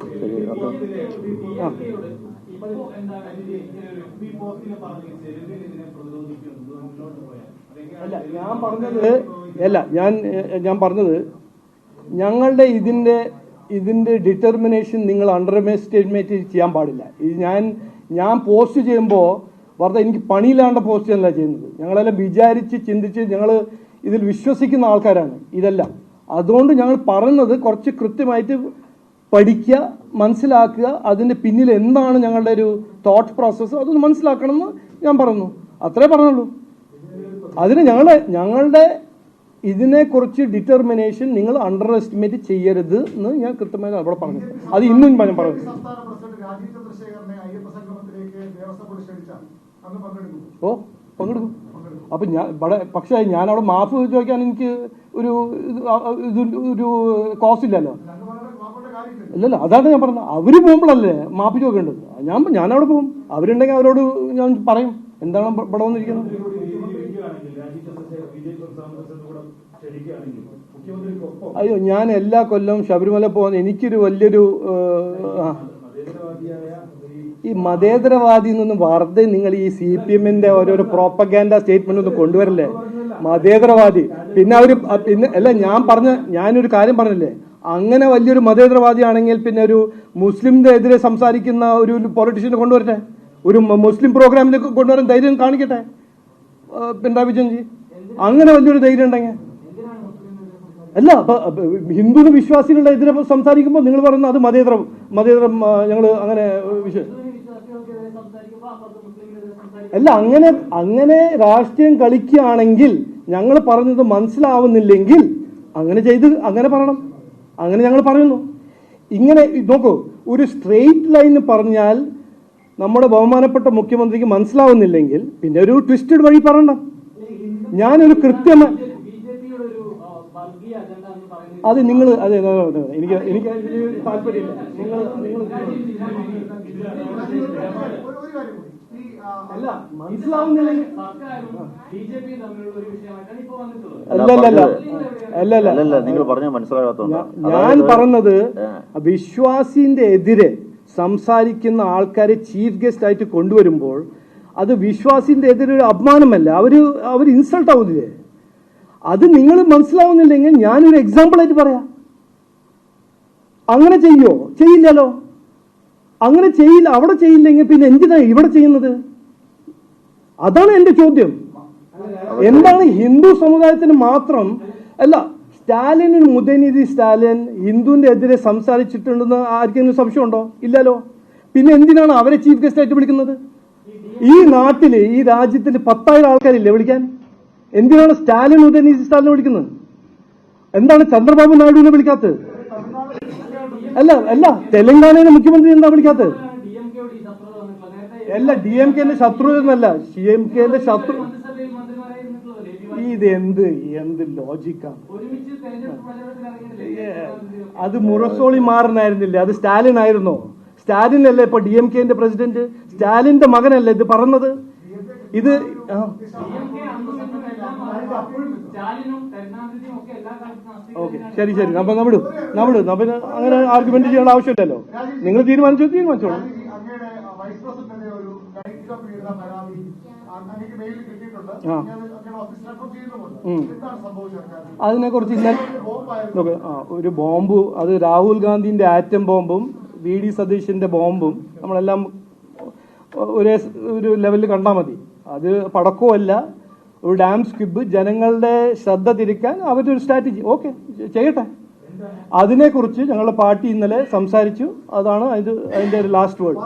ഞാൻ പറഞ്ഞത് ഞങ്ങളുടെ ഇതിന്റെ ഡിറ്റർമിനേഷൻ നിങ്ങൾ അണ്ടർ എസ്റ്റിമേറ്റ് ചെയ്യാൻ പാടില്ല. ഞാൻ പോസ്റ്റ് ചെയ്യുമ്പോൾ വെറുതെ എനിക്ക് പണിയില്ലാണ്ട് പോസ്റ്റ് ചെയ്യാനല്ല ചെയ്യുന്നത്. ഞങ്ങളെല്ലാം വിചാരിച്ച് ചിന്തിച്ച് ഞങ്ങൾ ഇതിൽ വിശ്വസിക്കുന്ന ആൾക്കാരാണ് ഇതെല്ലാം. അതുകൊണ്ട് ഞങ്ങൾ പറയുന്നത് കുറച്ച് കൃത്യമായിട്ട് പഠിക്കുക, മനസ്സിലാക്കുക. അതിന്റെ പിന്നിൽ എന്താണ് ഞങ്ങളുടെ ഒരു തോട്ട് പ്രോസസ്സ് അതൊന്ന് മനസ്സിലാക്കണമെന്ന് ഞാൻ പറഞ്ഞു. അത്രേ പറഞ്ഞുള്ളൂ. അതിന് ഞങ്ങളുടെ ഇതിനെക്കുറിച്ച് ഡിറ്റർമിനേഷൻ നിങ്ങൾ അണ്ടർ എസ്റ്റിമേറ്റ് ചെയ്യരുത് എന്ന് ഞാൻ കൃത്യമായി അവിടെ പറഞ്ഞു. അത് ഇന്നും ഞാൻ പറഞ്ഞു. ഓ പങ്കെടുക്കും. അപ്പൊ പക്ഷേ ഞാൻ അവിടെ മാഫ് ചോദിക്കാൻ എനിക്ക് ഒരു കോസ്റ്റ് ഇല്ലല്ലോ. ഇല്ലല്ലോ, അതാണ് ഞാൻ പറഞ്ഞത്. അവര് പോകുമ്പോഴല്ലേ മാപ്പ് ചോദിക്കേണ്ടത്. ഞാനവിടെ പോകും. അവരുണ്ടെങ്കിൽ അവരോട് ഞാൻ പറയും എന്താണ് ഇവിടെ വന്നിരിക്കുന്നത്. മുഖ്യമന്ത്രിക്കൊപ്പം അയ്യോ, ഞാൻ എല്ലാ കൊല്ലവും ശബരിമല പോകുന്ന എനിക്കൊരു വലിയൊരു മതേതരവാദിയായ ഈ മതേതരവാദി എന്നൊന്നും വെറുതെ നിങ്ങൾ ഈ CPM-ന്റെ ഓരോരോ പ്രോപ്പഗാൻഡ സ്റ്റേറ്റ്മെന്റ് ഒന്നും കൊണ്ടുവരല്ലേ. മതേതരവാദി പിന്നെ അവര് പിന്നെ അല്ല, ഞാനൊരു കാര്യം പറഞ്ഞില്ലേ, അങ്ങനെ വലിയൊരു മതേതരവാദിയാണെങ്കിൽ പിന്നെ ഒരു മുസ്ലിമിന്റെ എതിരെ സംസാരിക്കുന്ന ഒരു പൊളിറ്റീഷ്യനെ കൊണ്ടുവരട്ടെ, ഒരു മുസ്ലിം പ്രോഗ്രാമിലേക്ക് കൊണ്ടുവരാൻ ധൈര്യം കാണിക്കട്ടെ പിണറായി വിജയൻജി. അങ്ങനെ വലിയൊരു ധൈര്യം ഉണ്ടെങ്കിൽ അല്ല, അപ്പൊ ഹിന്ദു വിശ്വാസികളുടെ എതിരെ സംസാരിക്കുമ്പോൾ നിങ്ങൾ പറയുന്നത് അത് മതേതരം ഞങ്ങൾ അങ്ങനെ അല്ല, അങ്ങനെ രാഷ്ട്രീയം കളിക്കുകയാണെങ്കിൽ ഞങ്ങൾ പറഞ്ഞത് മനസ്സിലാവുന്നില്ലെങ്കിൽ അങ്ങനെ പറയണം. അങ്ങനെ ഞങ്ങൾ പറയുന്നു. ഇങ്ങനെ നോക്കൂ, ഒരു സ്ട്രെയിറ്റ് ലൈൻ പറഞ്ഞാൽ നമ്മുടെ ബഹുമാനപ്പെട്ട മുഖ്യമന്ത്രിക്ക് മനസ്സിലാവുന്നില്ലെങ്കിൽ പിന്നെ ഒരു ട്വിസ്റ്റഡ് വഴി പറയണം. ഞാനൊരു കൃത്യമായി അത് നിങ്ങൾ അതെ എനിക്ക് താല്പര്യമില്ല. അല്ല, മനസ്സിലാവുന്നില്ലെങ്കിൽ അല്ലല്ല, നിങ്ങൾ പറഞ്ഞ മനസ്സിലാകാത്തതുകൊണ്ട് ഞാൻ പറഞ്ഞത് വിശ്വാസിന്റെ എതിരെ സംസാരിക്കുന്ന ആൾക്കാരെ ചീഫ് ഗസ്റ്റ് ആയിട്ട് കൊണ്ടുവരുമ്പോൾ അത് വിശ്വാസിന്റെ എതിരെ ഒരു അപമാനമല്ല, അവര് ഇൻസൾട്ട് ആവുന്നില്ലേ? അത് നിങ്ങൾ മനസ്സിലാവുന്നില്ലെങ്കിൽ ഞാനൊരു എക്സാമ്പിൾ ആയിട്ട് പറയാം. അങ്ങനെ ചെയ്യില്ലല്ലോ. അങ്ങനെ ചെയ്യില്ല, അവിടെ ചെയ്യില്ലെങ്കിൽ പിന്നെ എന്തിനാ ഇവിടെ ചെയ്യുന്നത്? അതാണ് എന്റെ ചോദ്യം. എന്താണ് ഹിന്ദു സമുദായത്തിന് മാത്രം അല്ല, സ്റ്റാലിനും ഉദയനിധി സ്റ്റാലിൻ ഹിന്ദുവിന്റെ എതിരെ സംസാരിച്ചിട്ടുണ്ടെന്ന് ആർക്കെങ്കിലും സംശയമുണ്ടോ? ഇല്ലല്ലോ. പിന്നെ എന്തിനാണ് അവരെ ചീഫ് ഗസ്റ്റ് ആയിട്ട് വിളിക്കുന്നത്? ഈ നാട്ടില് ഈ രാജ്യത്തിൽ 10,000 ആൾക്കാരില്ലേ വിളിക്കാൻ? എന്തിനാണ് സ്റ്റാലിൻ ഉദയനിധി സ്റ്റാലിനെ വിളിക്കുന്നത്? എന്താണ് ചന്ദ്രബാബു നായിഡുവിനെ വിളിക്കാത്തത്? അല്ല തെലങ്കാനയിലെ മുഖ്യമന്ത്രി എന്താ വിളിക്കാത്തത്? അല്ല, DMK-ന്റെ ശത്രു എന്നല്ല, CMK-ന്റെ ശത്രു. ഇത് എന്ത് ലോജിക്കാണ്? അത് മുറസോളി മാറനായിരുന്നില്ലേ? അത് സ്റ്റാലിൻ ആയിരുന്നോ? സ്റ്റാലിനല്ലേ ഇപ്പൊ DMK-ന്റെ പ്രസിഡന്റ്? സ്റ്റാലിന്റെ മകനല്ലേ ഇത് പറഞ്ഞത്? ഇത് ഓക്കെ, ശരി. അപ്പൊ നമ്മിടും അങ്ങനെ ആർഗ്യുമെന്റ് ചെയ്യേണ്ട ആവശ്യമില്ലല്ലോ. നിങ്ങൾ തീരുമാനിച്ചോളൂ. അതിനെക്കുറിച്ച് ഒരു ബോംബ്, അത് രാഹുൽ ഗാന്ധിന്റെ ആറ്റം ബോംബും VD സതീശന്റെ ബോംബും നമ്മളെല്ലാം ഒരു ലെവലിൽ കണ്ടാൽ മതി. അത് പടക്കമല്ല, ഒരു ഡാം സ്ക്വിബ്, ജനങ്ങളുടെ ശ്രദ്ധ തിരിക്കാൻ അവരൊരു സ്ട്രാറ്റജി. ഓക്കെ, ചെയ്യട്ടെ. അതിനെക്കുറിച്ച് ഞങ്ങളുടെ പാർട്ടി ഇന്നലെ സംസാരിച്ചു. അതാണ് അതിന്റെ ലാസ്റ്റ് വേർഡ്.